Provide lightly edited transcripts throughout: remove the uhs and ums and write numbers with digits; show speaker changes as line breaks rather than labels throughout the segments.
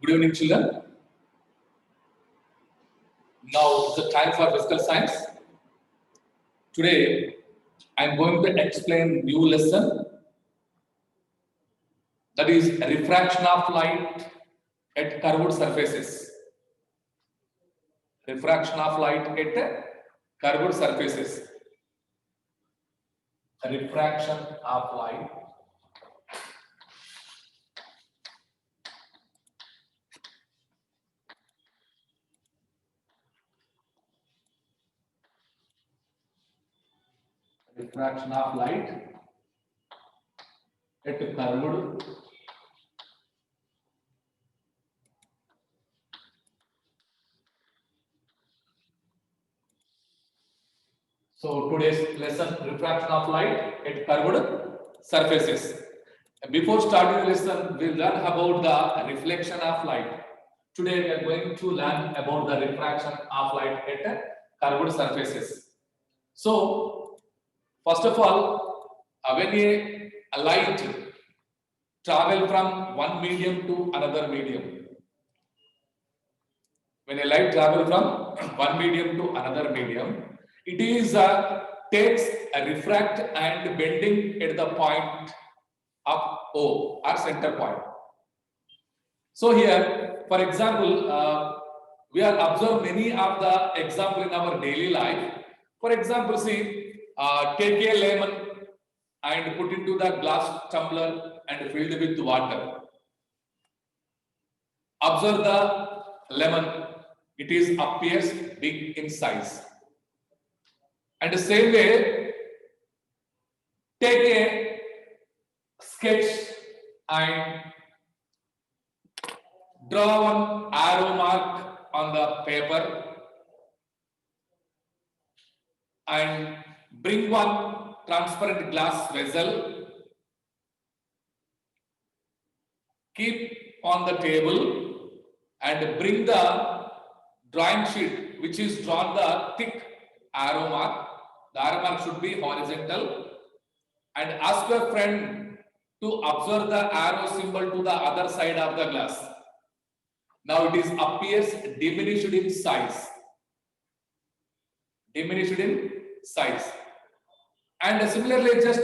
Good evening, children. Now is the time for physical science. Today, I am going to explain new lesson, that is refraction of light at curved surfaces. Refraction of light at curved surfaces. Refraction of light at curved So today's lesson, refraction of light at curved surfaces. Before starting the lesson, we'll learn about the reflection of light. Today we are going to learn about the refraction of light at curved surfaces. So first of all, when a light travel from one medium to another medium, when a light travel from one medium to another medium, it is takes a refract and bending at the point of O or center point. So here, for example, we are observe many of the example in our daily life. For example, see, take a lemon and put into the glass tumbler and filled with water. Observe the lemon. It is appears big in size. And the same way, take a sketch and draw one arrow mark on the paper and bring one transparent glass vessel, keep on the table and bring the drawing sheet which is drawn the thick arrow mark. The arrow mark should be horizontal, and ask your friend to observe the arrow symbol to the other side of the glass. Now it is appears diminished in size. Diminished in size. And similarly, just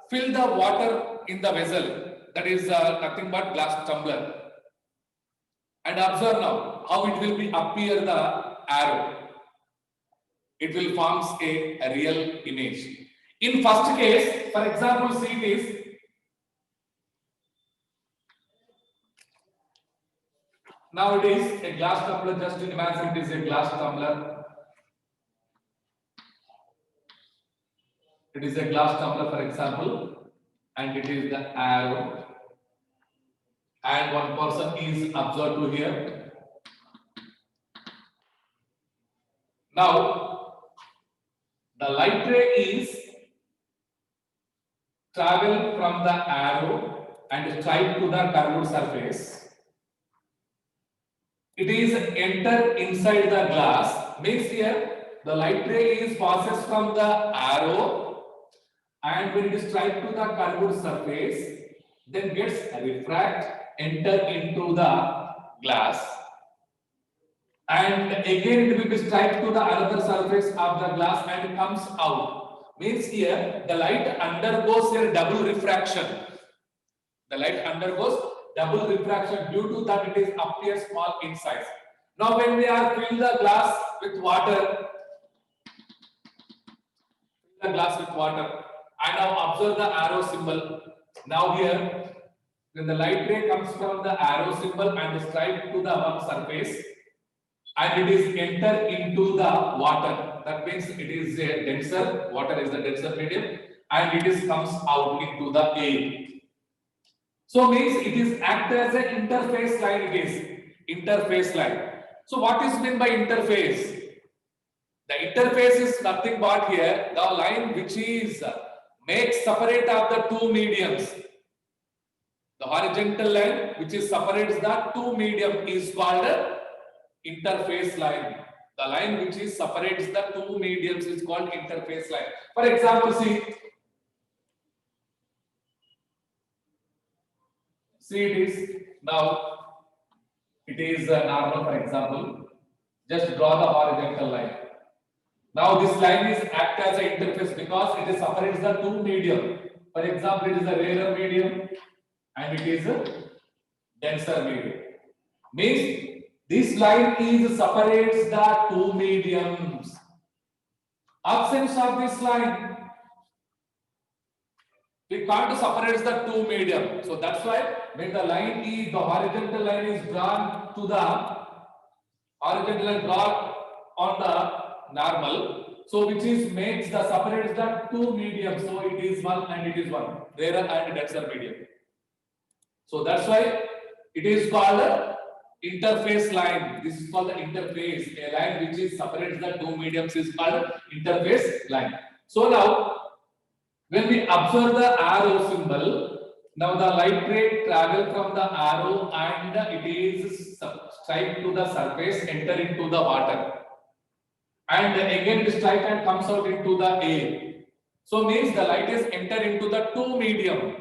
fill the water in the vessel, that is nothing but glass tumbler, and observe now how it will be appear the arrow. It will forms a real image. In first case, for example, see this. Now it is a glass tumbler. Just imagine it is a glass tumbler. It is a glass tumbler, for example, and it is the arrow. And one person is observed to here. Now, the light ray is travel from the arrow and strike to the curved surface. It is enter inside the glass. Means here the light ray is passes from the arrow, and when it strike to the curved surface, then gets refract, enter into the glass, and again it will be strike to the other surface of the glass and comes out. Means here the light undergoes a double refraction. The light undergoes double refraction, due to that it is appears small in size. Now when we are fill the glass with water, I now observe the arrow symbol. Now here, when the light ray comes from the arrow symbol and strike to the one surface, and it is enter into the water. That means it is a denser. Water is the denser medium, and it is comes out into the air. So means it is act as an interface line. It is interface line. So what is meant by interface? The interface is nothing but here the line which is makes separate of the two mediums. The horizontal line which is separates the two medium is called interface line. The line which is separates the two mediums is called interface line. For example, see it is now it is normal, for example. Just draw the horizontal line. Now this line is act as an interface because it is separates the two medium. For example, it is a rarer medium and it is a denser medium. Means this line is separates the two mediums. Absence of this line, we can't separate the two medium. So that's why when the line is the horizontal line is drawn to the horizontal line drawn on the normal. So which is makes the separates the two mediums. So it is one and it is one, rarer and denser medium. So that's why it is called a interface line. This is called the interface. A line which is separates the two mediums is called interface line. So now when we observe the arrow symbol, now the light ray travel from the arrow and it is strike to the surface, enter into the water. And again it strike and comes out into the air. So means the light is enter into the two medium.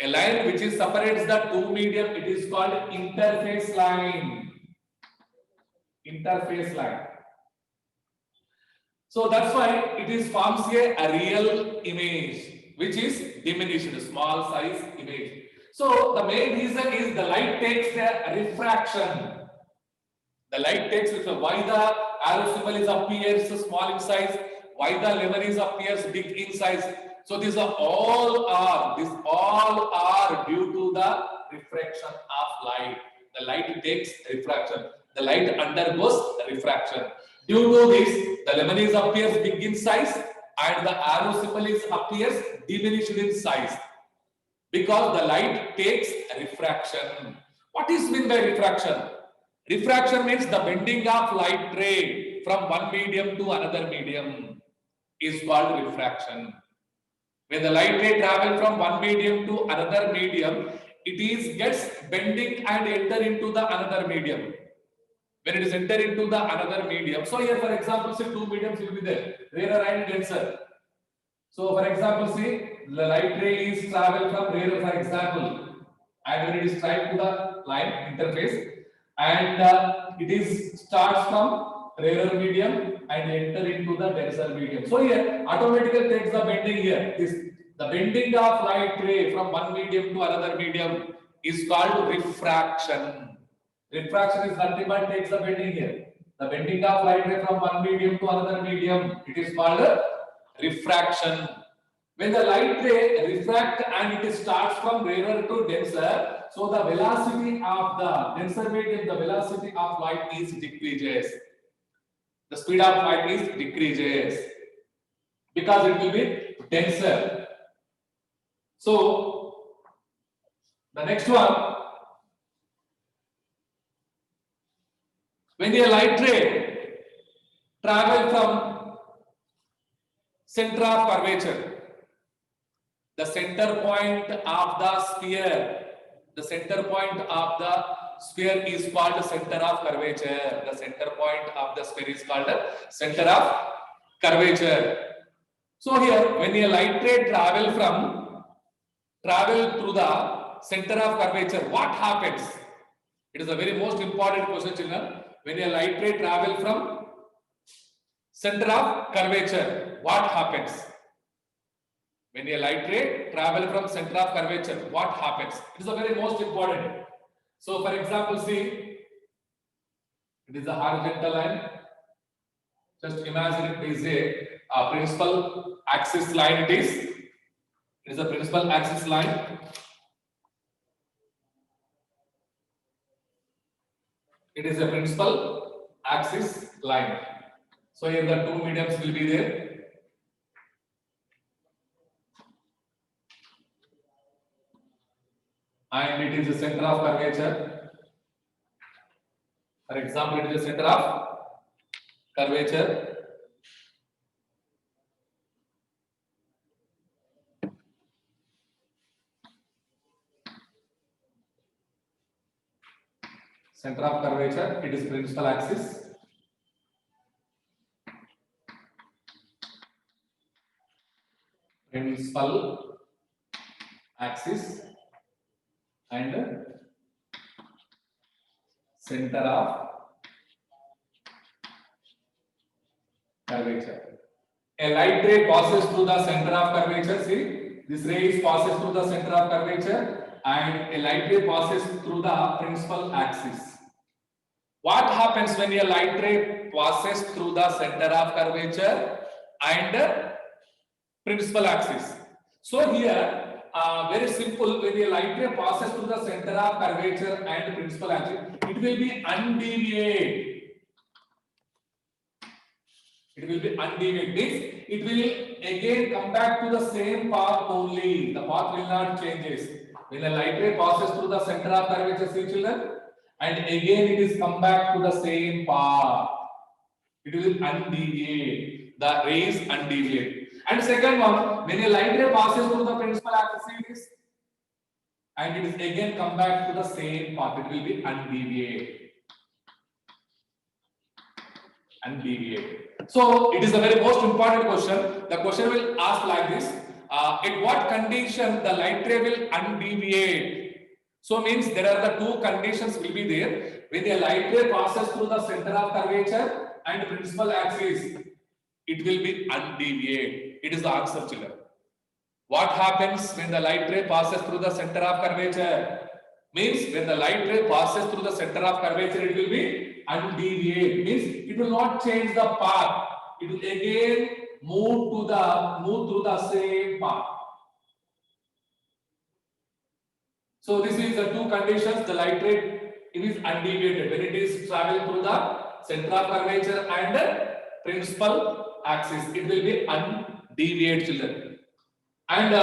A line which is separates the two medium, it is called interface line. Interface line. So that's why it is forms a real image, which is diminished, small size image. So the main reason is the light takes a refraction. The light takes why the arrow symbol is appears small in size, why the lemon is appears big in size. So these are all are due to the refraction of light. The light takes refraction. The light undergoes refraction. Due to this, the lemon is appears big in size and the arrow symbol is appears diminished in size because the light takes refraction. What is meant by refraction? Refraction means the bending of light ray from one medium to another medium is called refraction. When the light ray travels from one medium to another medium, it is gets bending and enter into the another medium. When it is enter into the another medium, so here for example, say two mediums will be there, rarer and denser. So for example, see the light ray is travel from rarer, for example, and when it is strike to the line interface, and it is starts from rarer medium and enter into the denser medium. So here automatically takes the bending here. The bending of light ray from one medium to another medium is called refraction. Refraction is nothing but takes the bending here. The bending of light ray from one medium to another medium, it is called refraction. When the light ray refract and it starts from rarer to denser, so the velocity of the denser medium, the velocity of light is decreases. The speed of light is decreases because it will be denser. So the next one, when the light ray travel from center of curvature, the center point of the sphere, the center point of the sphere is called center of curvature. The center point of the sphere is called center of curvature. So here, when a light ray travel through the center of curvature, what happens? It is a very most important question, children. When a light ray travel from center of curvature, what happens? When a light ray travel from center of curvature, what happens? It is a very most important. So for example, see, it is a horizontal line. Just imagine it is a principal axis line. It is a principal axis line. It is a principal axis line. So here the two mediums will be there. And it is the center of curvature. For example, it is the center of curvature. Center of curvature, it is principal axis. Principal axis and center of curvature. A light ray passes through the center of curvature. See, this ray passes through the center of curvature, and a light ray passes through the principal axis. What happens when a light ray passes through the center of curvature and principal axis? So here, very simple, when a light ray passes through the center of curvature and principal axis, it will be undeviate. It will be undeviate. Means it will again come back to the same path only. The path will not changes. When a light ray passes through the center of curvature, see children, and again it is come back to the same path. It will undeviate. The rays undeviate. And second one, when a light ray passes through the principal axis, and it is again come back to the same path, it will be undeviate. Undeviate. So it is a very most important question. The question will ask like this: at what condition the light ray will undeviate? So means there are the two conditions will be there. When a light ray passes through the center of curvature and principal axis, it will be undeviate. It is the answer, children. What happens when the light ray passes through the center of curvature? Means when the light ray passes through the center of curvature, it will be undeviate. Means it will not change the path. It will again move through the same path. So this is the two conditions. The light ray, it is undeviated when it is traveling through the center of curvature and principal axis. It will be undeviate, children. And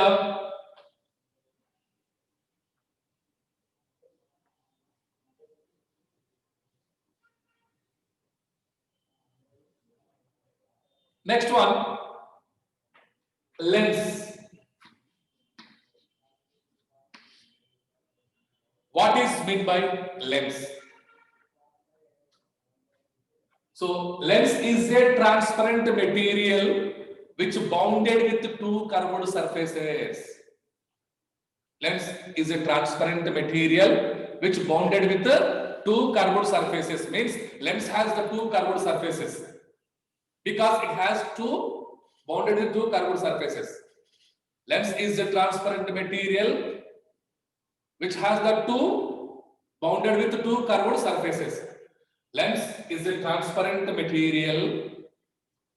next one, lens. What is meant by lens? So lens is a transparent material which bounded with two curved surfaces. Lens is a transparent material which bounded with two curved surfaces. Means lens has the two curved surfaces because it has two bounded with two curved surfaces. Lens is a transparent material which has the two bounded with two curved surfaces. Lens is a transparent material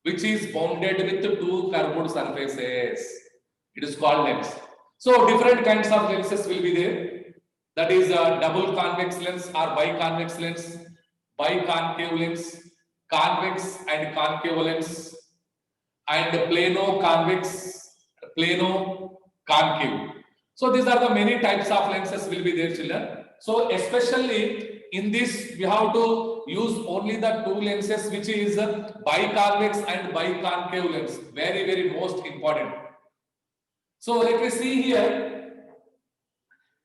which is bounded with two curved surfaces. It is called lens. So different kinds of lenses will be there. That is a double convex lens or biconvex lens, biconcave lens, convex and concave lens, and plano-convex, plano-concave. So these are the many types of lenses will be there, children. So especially in this, we have to use only the two lenses, which is biconvex and biconcave lens. Very, very most important. So let me see here,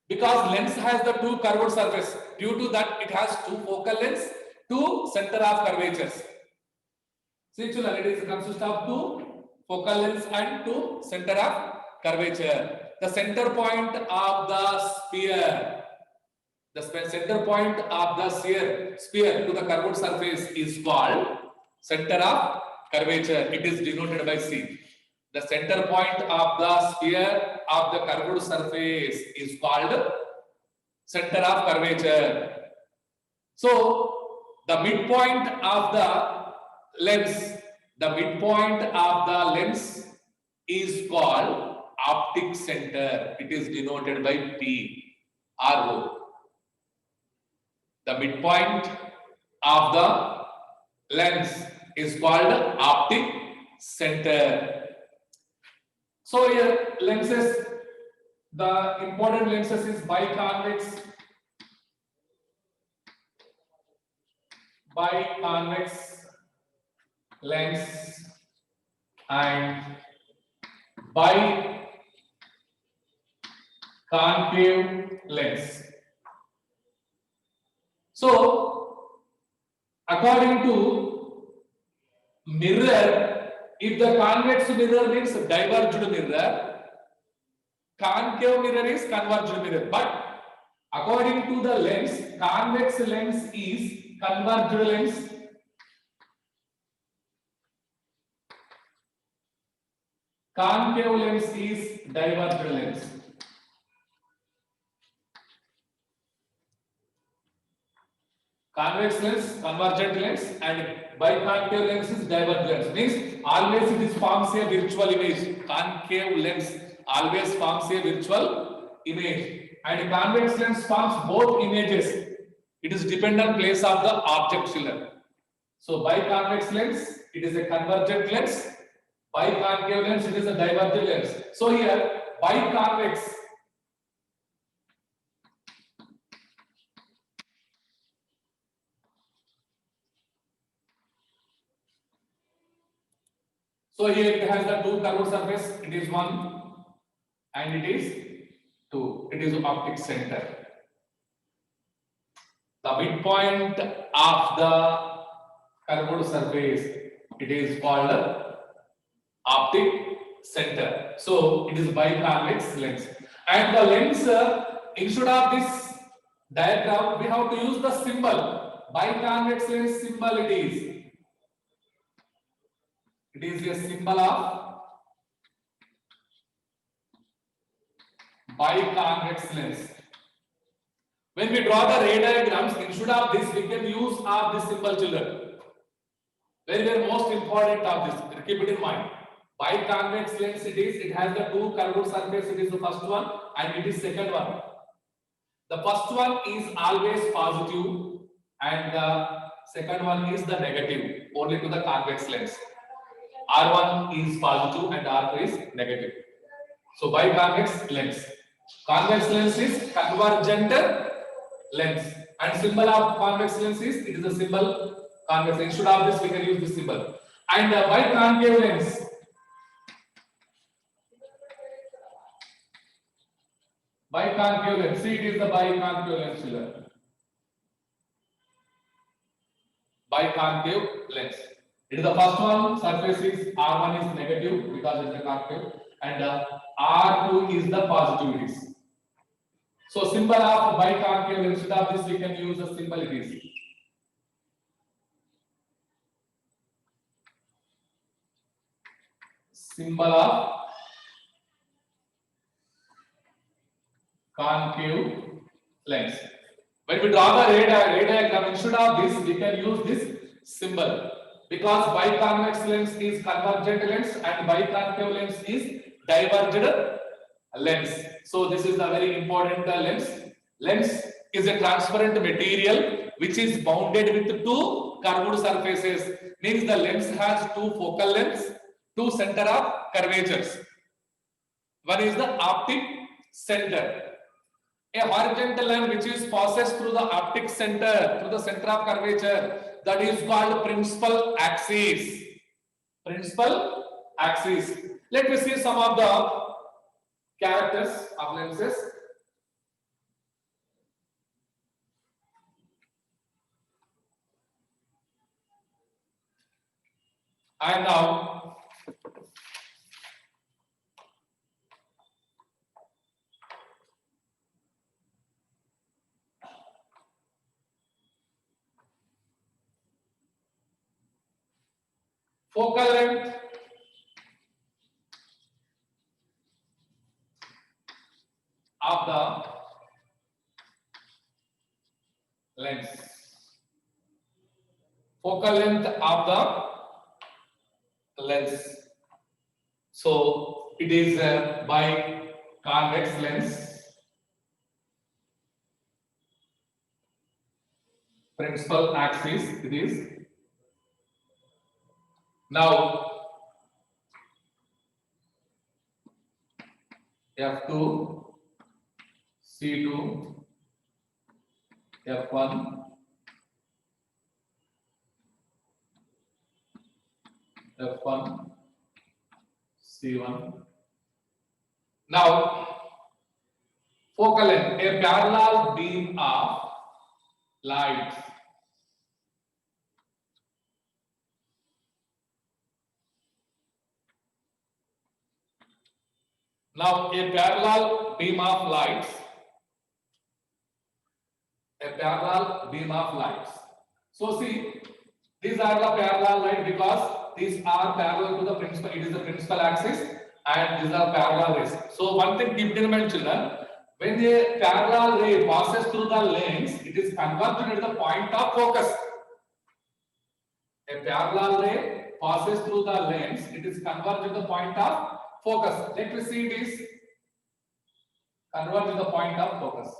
because lens has the two curved surface, due to that it has two focal lengths, two center of curvatures. See children, it is consists of two focal lengths and two center of curvature. The center point of the sphere, the center point of the sphere to the curved surface is called center of curvature. It is denoted by C. The center point of the sphere of the curved surface is called center of curvature. So the midpoint of the lens, is called optic center. It is denoted by P, RO. The midpoint of the lens is called optic center. So here lenses, the important lenses is biconvex lens and biconcave lens. So according to mirror, if the convex mirror means diverged mirror, concave mirror is converged mirror. But According to the lens, convex lens is converged lens. Concave lens is diverged lens. Convex lens, convergent lens, and biconcave lens is divergent lens. Means always it is forms a virtual image. Concave lens always forms a virtual image, and convex lens forms both images. It is dependent place of the object children. So biconvex lens, it is a convergent lens. Biconcave lens, it is a divergent lens. So here biconvex. So here it has the two curved surface. It is one and it is two. It is optic center. The midpoint of the curved surface, it is called optic center. So it is biconvex lens. And the lens, instead of this diagram, we have to use the symbol. Biconvex lens symbol it is. It is a symbol of biconvex lens. When we draw the ray diagrams, instead of this, we can use of this symbol, children. Very most important of this. Keep it in mind. Biconvex lens it is. It has the two curved surface. It is the first one, and it is second one. The first one is always positive, and the second one is the negative. Only to the convex lens. R1 is positive and R2 is negative. So biconvex lens. Convex lens is convergent lens, and symbol of convex lens is, it is a symbol convex. Instead of this, we can use this symbol. And biconcave lens. Biconcave lens. See, it is the biconcave lens here. Biconcave lens. It is the first one. Surface is R1 is negative because it is a concave, and R2 is the positivities. So symbol of biconcave, instead of this we can use the symbol it is. Symbol of concave lens. When we draw the ray diagram, instead of this we can use this symbol, because biconvex lens is convergent lens and biconcave lens is divergent lens. So this is a very important lens. Lens is a transparent material which is bounded with two curved surfaces. Means the lens has two focal lengths, two center of curvatures. One is the optic center. A horizontal line which is passes through the optic center, through the center of curvature, that is called principal axis. Principal axis. Let me see some of the characters of lenses. And now focal length, of the lens. Focal length of the lens. So it is by convex lens. Principal axis it is. Now F2, C2, F1, F1, C1. Now focal length, a parallel beam of light. Now a parallel beam of light a parallel beam of lights. So see, these are the parallel light because these are parallel to the principal. It is the principal axis, and these are parallel rays. So one thing keep in mind, children. When a parallel ray passes through the lens, it is converged at the point of focus. A parallel ray passes through the lens, it is converged at the point of focus. Let me see this converge at the point of focus.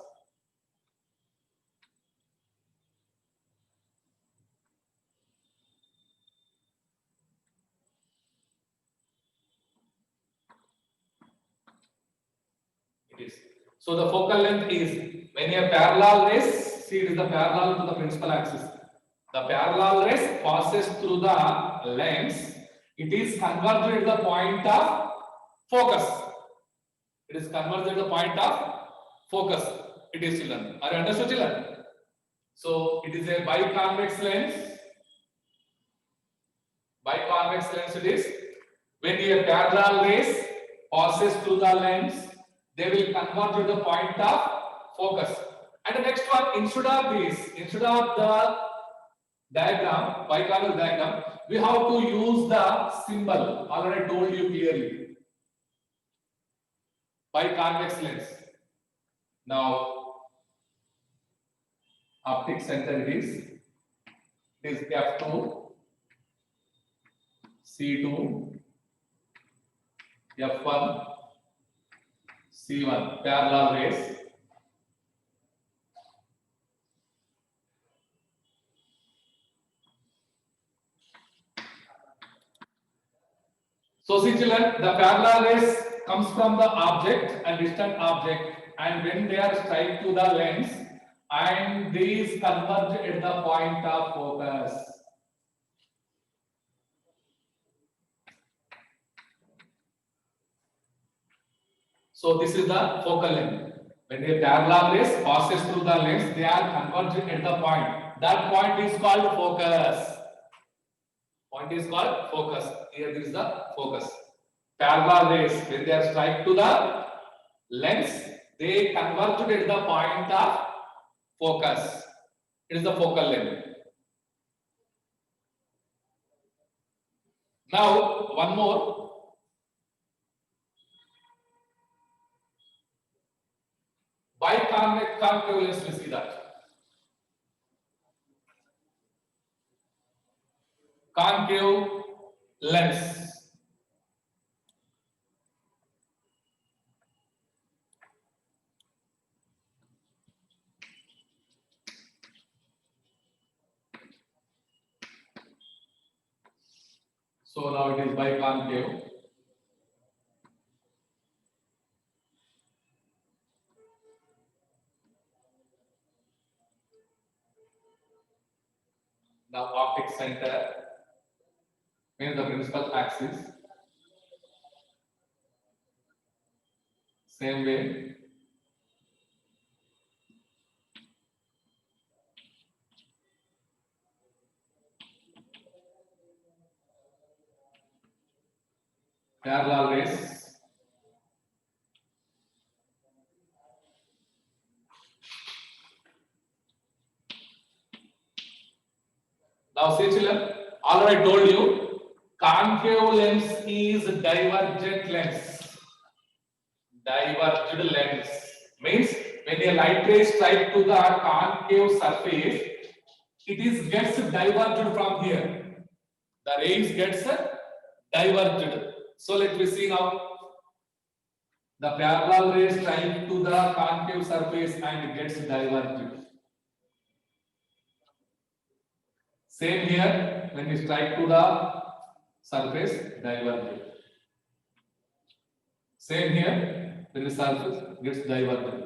It is. So the focal length is when a parallel rays, see it is the parallel to the principal axis. The parallel rays passes through the lens, it is converged at the point of focus. It is converged at the point of focus. It is, children. Are you understood, children? So it is a biconvex lens. Biconvex lens it is. When a parallel rays passes through the lens, they will converge at the point of focus. And the next one, instead of this, instead of the diagram, biconvex diagram, we have to use the symbol. Already told you clearly. Biconvex lens. Now, optic center it is F2, C2, F1, C1, parallel rays. So see, children, the parallel rays comes from the object and distant object, and when they are strike to the lens, and these converge at the point of focus. So this is the focal length. When a parallel rays passes through the lens, they are converging at the point. That point is called focus. Point is called focus. Here this is the focus. Parallel rays, when they are strike to the lens, they converge at the point of focus. It is the focal length. Now, one more. Biconvex concave lens, we see that. Concave lens. So now it is biconcave. Now optic center means the principal axis. Same way. Parallel rays. Now see, children, already told you, concave lens is divergent lens. Diverged lens means when a light ray strike to the concave surface, it is gets diverged from here. The rays gets diverged. So let me see now. The parallel ray strike to the concave surface and gets diverged. Same here, when we strike to the surface, diverged. Same here, when the surface gets diverged.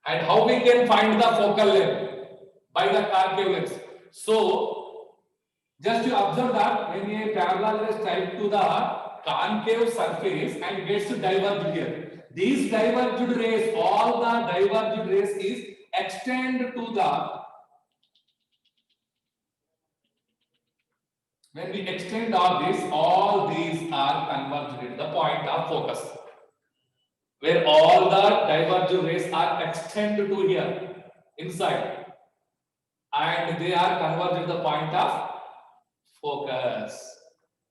And how we can find the focal length? By the concave lens. So, just you observe that when a parallel ray strike to the concave surface and gets diverged here. These diverged rays, all the diverged rays is extend to the, when we extend all these are converged at the point of focus. where all the divergent rays are extended to here inside, and they are converged at the point of focus.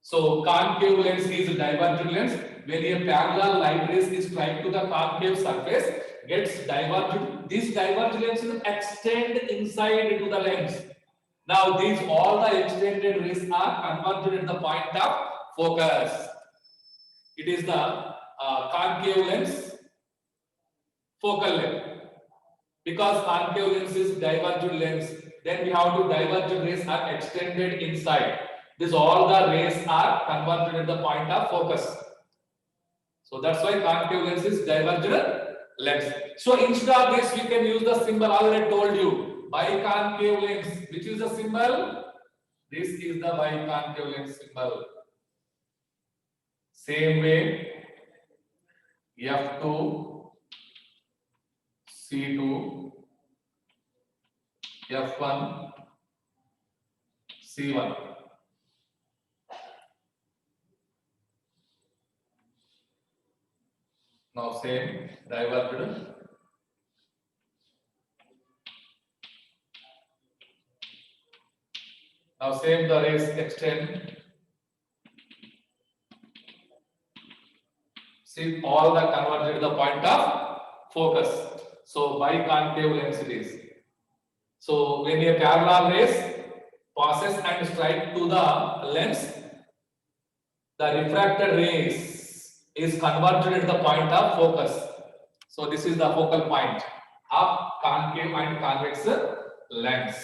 So concave lens is divergent lens. When a parallel light rays is strike to the concave surface, gets diverged. This divergent lens will extend inside into the lens. Now these all the extended rays are converged at the point of focus. It is the concave lens, focal length. Because concave lens is divergent lens, then we have to divergent rays are extended inside. This all the rays are converged at the point of focus. So that's why concave lens is divergent lens. So instead of this, we can use the symbol already told you. Biconcave lens. Which is the symbol? This is the biconcave lens symbol. Same way, F2, C2, F1, C1. Now same divergent. Now same the rays extend. See all the converged at the point of focus. So biconcave lens it is. So when a parallel rays passes and strike to the lens, the refracted rays is converged at the point of focus. So this is the focal point of concave and convex lens.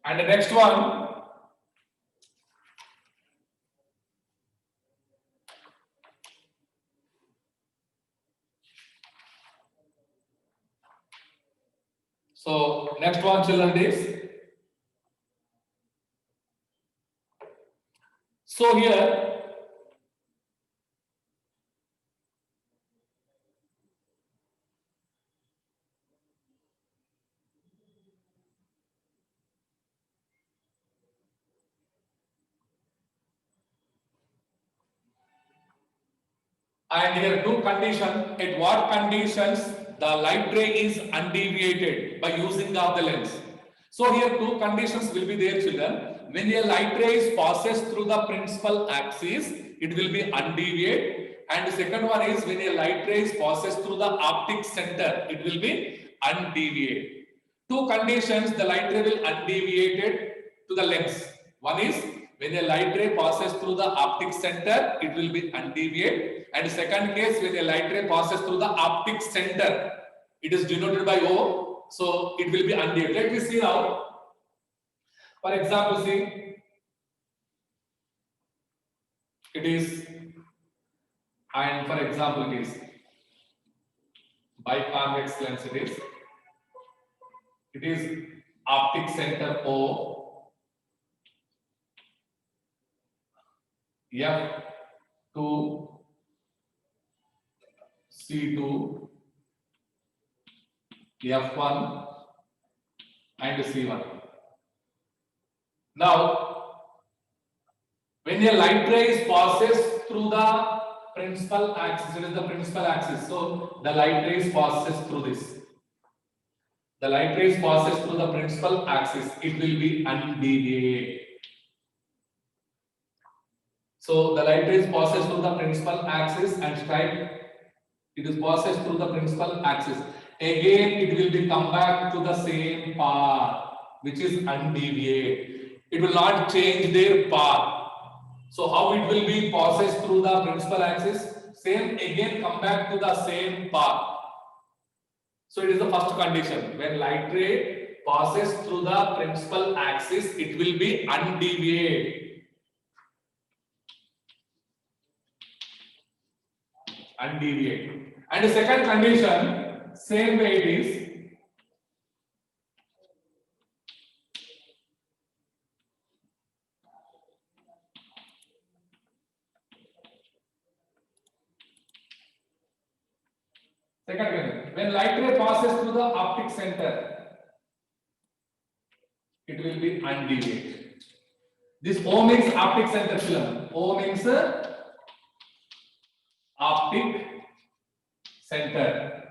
And the next one, so next one children is, so here and here two conditions. At what conditions the light ray is undeviated by using of the lens? So here two conditions will be there children. When a light ray passes through the principal axis, it will be undeviated. And the second one is when a light ray passes through the optic center, it will be undeviated. Two conditions the light ray will undeviated to the lens. One is when a light ray passes through the optic center, it will be undeviated. And second case, when a light ray passes through the optic center, it is denoted by O, so it will be undeviated. Let me see now. For example, see, it is, and for example, it is biconvex lens. It is optic center O, F2, C2, F1 and C1. Now, when a light ray passes through the principal axis, it is the principal axis. So the light ray passes through this. The light ray passes through the principal axis. It will be undeviated. So the light rays passes through the principal axis and strike. It is passes through the principal axis. Again, it will be come back to the same path, which is undeviated. It will not change their path. So how it will be passes through the principal axis? Same again come back to the same path. So it is the first condition. When light ray passes through the principal axis, it will be undeviated. Undeviated. And the second condition, same way it is. Second condition, when light ray passes through the optic center, it will be undeviated. This O means optic center film. O means optic center.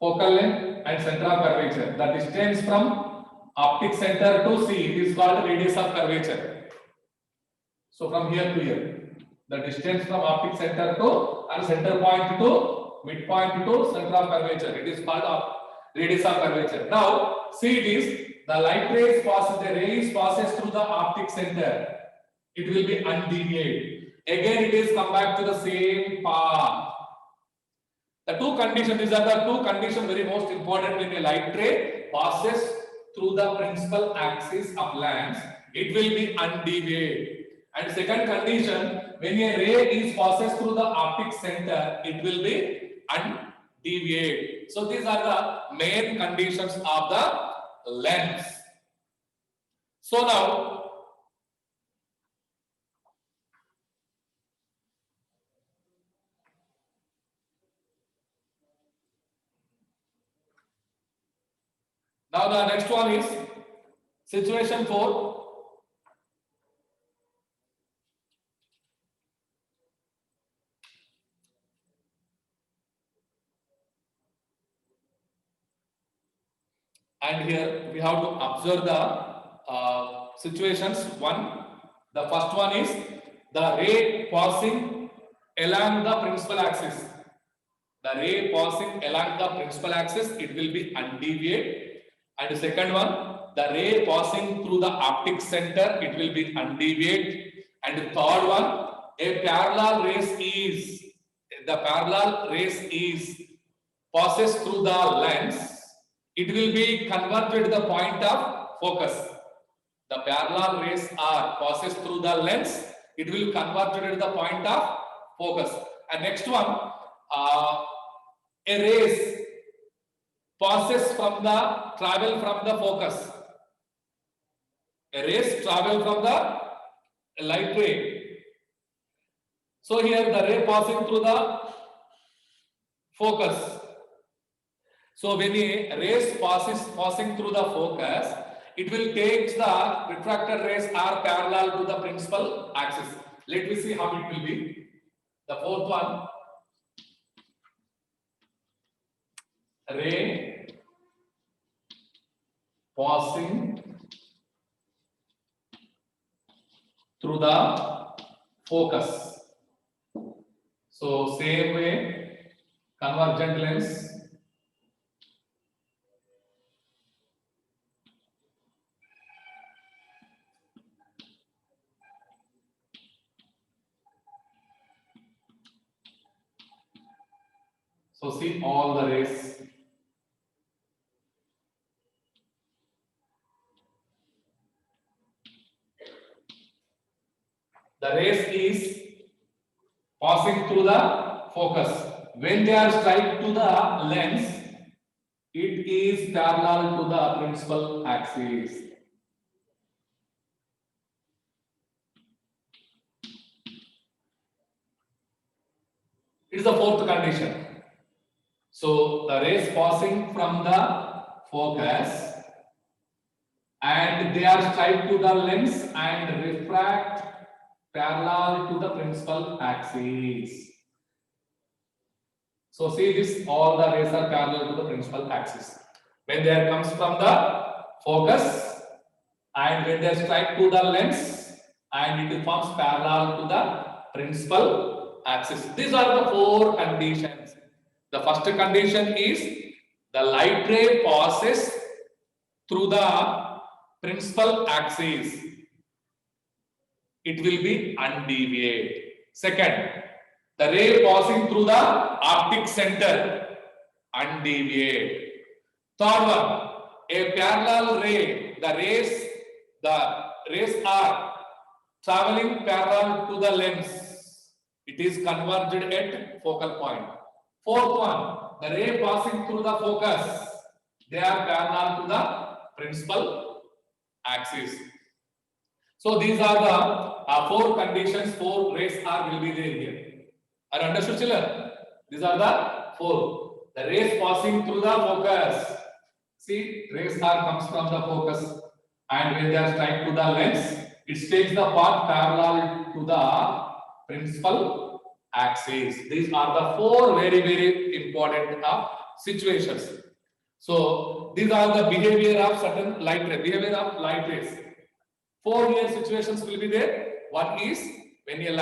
Focal length and center of curvature. The distance from optic center to C is called radius of curvature. So from here to here, the distance from optic center to and center point to midpoint to center of curvature, it is called radius of curvature. Now see, it is the light rays passes, the rays passes through the optic center. It will be undeviated. Again, it is come back to the same path. The two conditions, these are the two conditions very most important when a light ray passes through the principal axis of lens, it will be undeviated. And second condition, when a ray is passes through the optic center, it will be undeviated. So these are the main conditions of the lens. So now the next one is situation 4. And here we have to observe the situations. The first one is the ray passing along the principal axis. The ray passing along the principal axis, it will be undeviated. And the second one, the ray passing through the optic center, it will be undeviated. And the third one, a parallel rays is passes through the lens, it will be converted to the point of focus. The parallel rays are passes through the lens, it will converted to the point of focus. And next one, a rays passes from the travel from the focus. A rays travel from the light ray. So here the ray passing through the focus. So when a rays passing through the focus, it will take the refracted rays are parallel to the principal axis. Let me see how it will be. The fourth one, ray passing through the focus. So same way, convergent lens. So see all the rays. The rays is passing through the focus. When they are strike to the lens, it is parallel to the principal axis. It is the fourth condition. So the rays passing from the focus and they are strike to the lens and refract parallel to the principal axis. So see this, all the rays are parallel to the principal axis. When there comes from the focus and when they strike to the lens and it forms parallel to the principal axis. These are the four conditions. The first condition is the light ray passes through the principal axis. It will be undeviated. Second, the ray passing through the optic center, undeviated. Third one, a parallel ray, the rays are traveling parallel to the lens. It is converged at focal point. Fourth one, the ray passing through the focus, they are parallel to the principal axis. So these are the four conditions, four rays will be there here. Are understood, children? These are the four. The rays passing through the focus. See, rays are comes from the focus, and when they are strike to the lens, it takes the path parallel to the principal axis. These are the four very important situations. So these are the behavior of certain light ray, behavior of light rays. Four here situations will be there. One is when a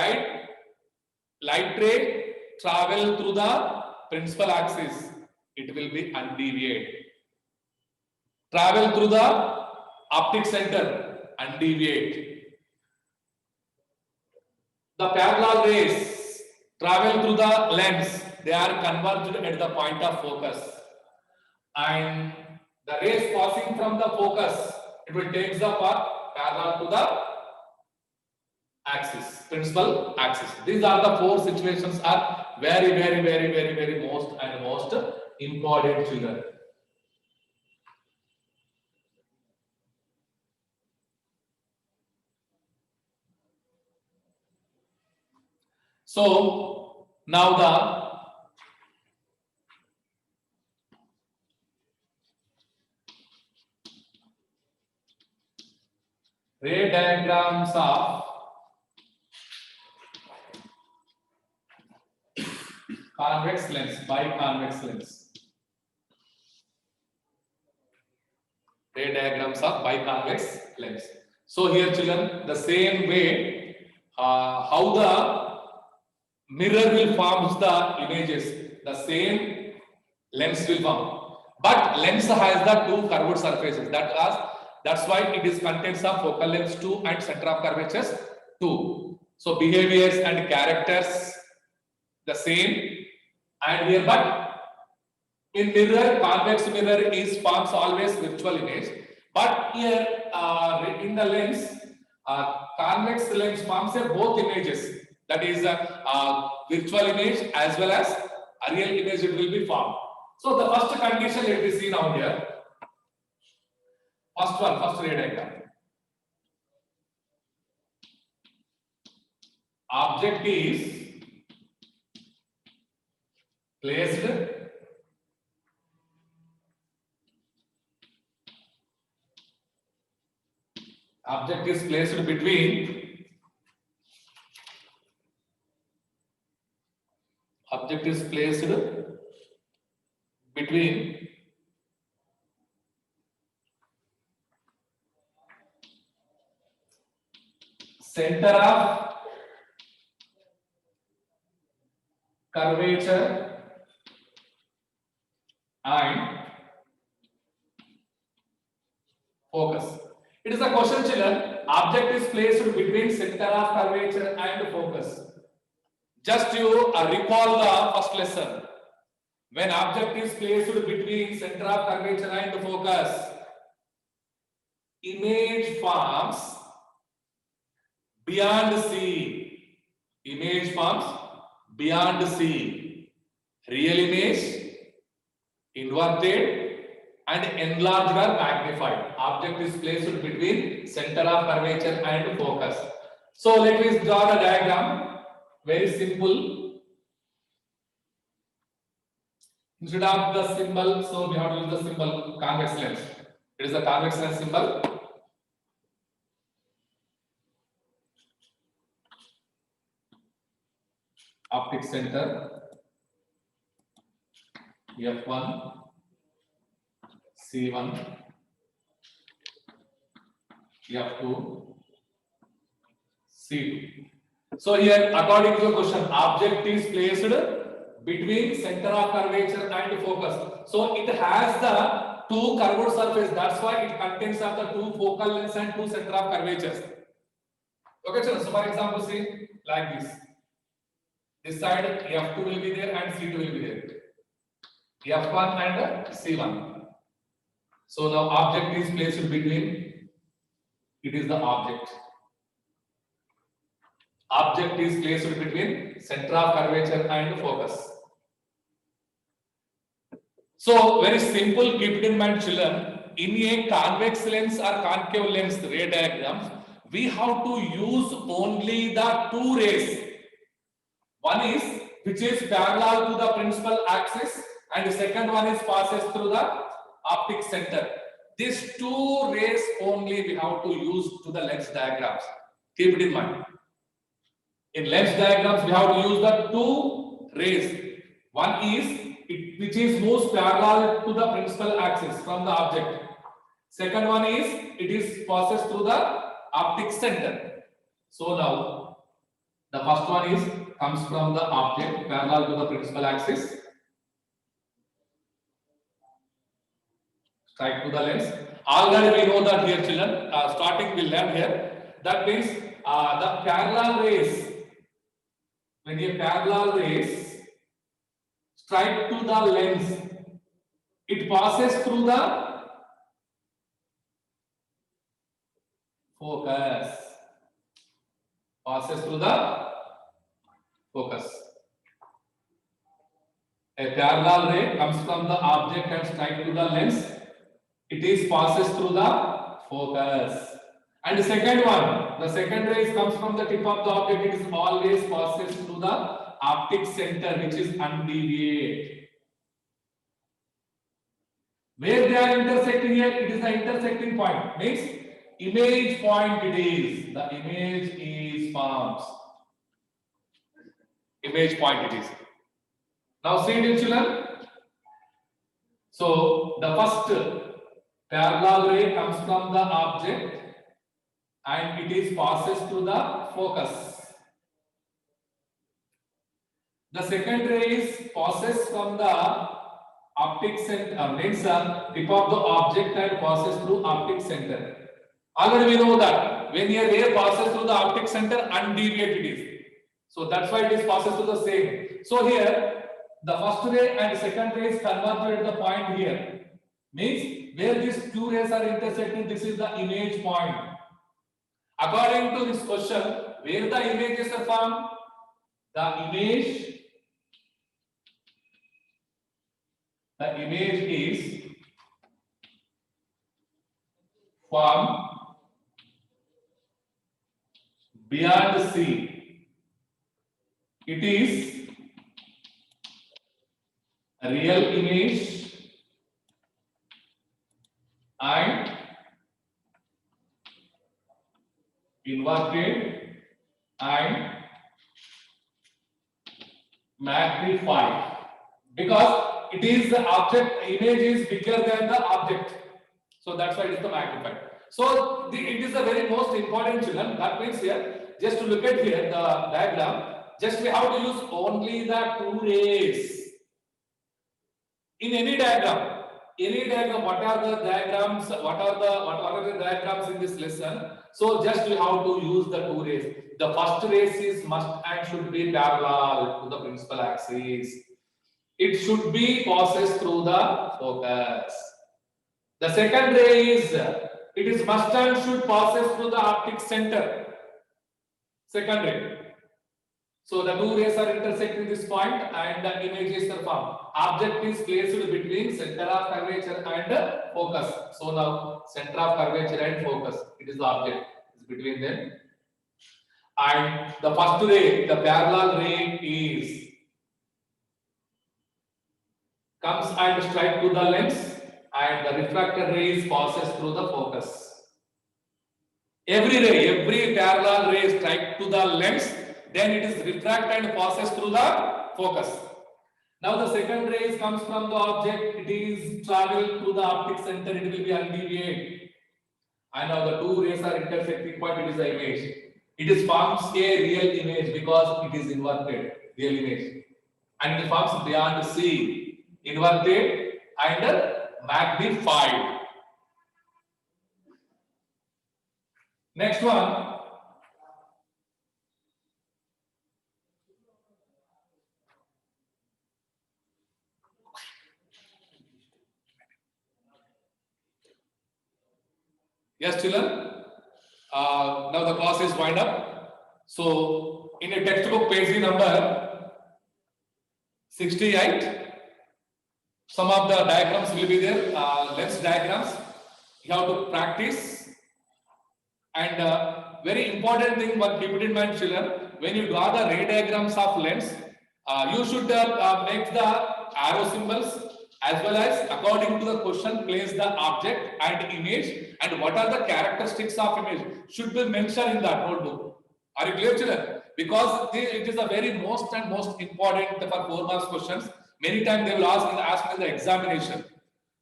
light ray travel through the principal axis, it will be undeviate. Travel through the optic center, undeviate. The parallel rays travel through the lens, they are converged at the point of focus. And the rays passing from the focus, it will take the path parallel to the axis, principal axis. These are the four situations are very most important, children. So now the ray diagrams of convex lens, biconvex lens. Ray diagrams of biconvex lens. So here, children, the same way how the mirror will form the images, the same lens will form. But lens has the two curved surfaces. That's why it is contains of focal length 2 and center of curvatures 2. So behaviors and characters the same. And here, but in mirror, convex mirror is forms always virtual image. But here in the lens, convex lens forms both images. That is virtual image as well as a real image it will be formed. So the first condition let me see now here. First ray diagram. Object is placed between center of curvature and focus. It is a question, children. Object is placed between center of curvature and focus. Just you recall the first lesson. When object is placed between center of curvature and focus, image forms beyond C. Image forms beyond C. Real image, inverted and enlarged or magnified. Object is placed between center of curvature and focus. So let me draw the diagram. Very simple. Instead of the symbol, so we have to use the symbol convex lens. It is a convex lens symbol. Optic center F1, C1, F2, C2. So here, according to the question, object is placed between center of curvature and focus. So it has the two curved surface. That's why it contains of the two focal lengths and two center of curvatures. Okay, so for example, see like this. This side F2 will be there and C2 will be there. F1 and C1. So the object is placed between. It is the object. Object is placed between center of curvature and focus. So very simple, keep it in mind, children. In a convex lens or concave lens ray diagrams, we have to use only the two rays. One is which is parallel to the principal axis, and the second one is passes through the optic center. These two rays only we have to use to the lens diagrams. Keep it in mind. In lens diagrams, we have to use the two rays. One is which is moves parallel to the principal axis from the object. Second one is it is passes through the optic center. So now the first one is comes from the object parallel to the principal axis. Strike to the lens. Already we know that here, children. Starting we learn here. That means the parallel rays. When a parallel rays strike to the lens, it passes through the focus. Passes through the focus. A parallel ray comes from the object and strike to the lens. It is passes through the focus. And the second one, the second ray comes from the tip of the object. It is always passes through the optic center, which is undeviate. Where they are intersecting here, it is the intersecting point. Means image point it is. The image is forms. Image point it is. Now see it, children. So the first parallel ray comes from the object and it is passes to the focus. The second ray is passes from the optic center, means tip of the object and passes through optic center. Already we know that when a ray passes through the optic center, undeviated it is. So that's why it is passes to the same. So here the first ray and second ray is converged at the point here. Means where these two rays are intersecting, this is the image point. According to this question, where the images are formed, the image is formed beyond C. It is a real image and inverted and magnified, because it is the object, image is bigger than the object, so that's why it is the magnified. So it is the very most important, children. That means here, just to look at here the diagram, just we have to use only the two rays in any diagram. What are the diagrams? What are the diagrams in this lesson? So just we have to use the two rays. The first rays is must and should be parallel to the principal axis. It should be passes through the focus. The second ray is it is must and should passes through the optic center. Second ray. So the two rays are intersecting this point and the images are formed. Object is placed between center of curvature and focus. So now center of curvature and focus, it is the object is between them. And the first ray, the parallel ray is comes and strike to the lens, and the refracted rays passes through the focus. Every ray, every parallel ray strike to the lens, then it is refracted and passes through the focus. Now the second ray comes from the object, it is travel through the optic center, it will be undeviated. And now the two rays are intersecting point, it is the image. It is forms a real image because it is inverted, real image. And it forms beyond C, inverted and magnified. Next one. Yes, children. Now the class is wind up. So in a textbook page number 68, some of the diagrams will be there, lens diagrams. You have to practice. And very important thing, one keep it in mind, children, when you draw the ray diagrams of lens, you should make the arrow symbols as well as according to the question place the object and image and what are the characteristics of image should be mentioned in that notebook. Are you clear, children? Because it is a very most and most important for 4 marks questions. Many times they will ask in the examination.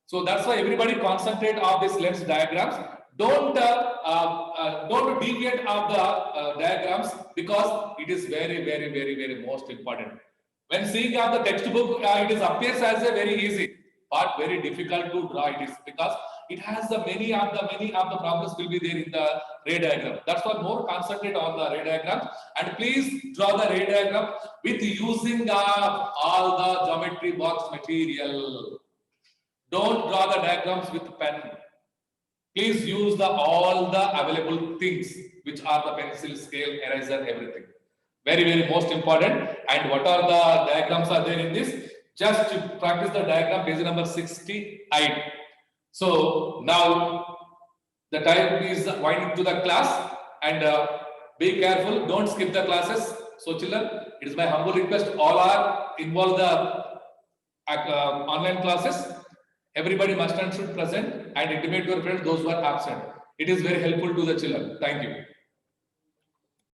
So that's why everybody concentrate on this lens diagrams. Don't deviate of the diagrams because it is very most important. When seeing of the textbook, it appears as a very easy, but very difficult to draw. It is because it has the many of the problems will be there in the ray diagram. That's why more concentrate on the ray diagram, and please draw the ray diagram with using all the geometry box material. Don't draw the diagrams with pen. Please use all the available things, which are the pencil, scale, eraser, everything. Very most important. And what are the diagrams are there in this? Just to practice the diagram, page number 68. So now the time is winding to the class, and be careful, don't skip the classes. So children, it is my humble request, all are involved the online classes. Everybody must and should present and intimate your friends those who are absent. It is very helpful to the children. Thank you.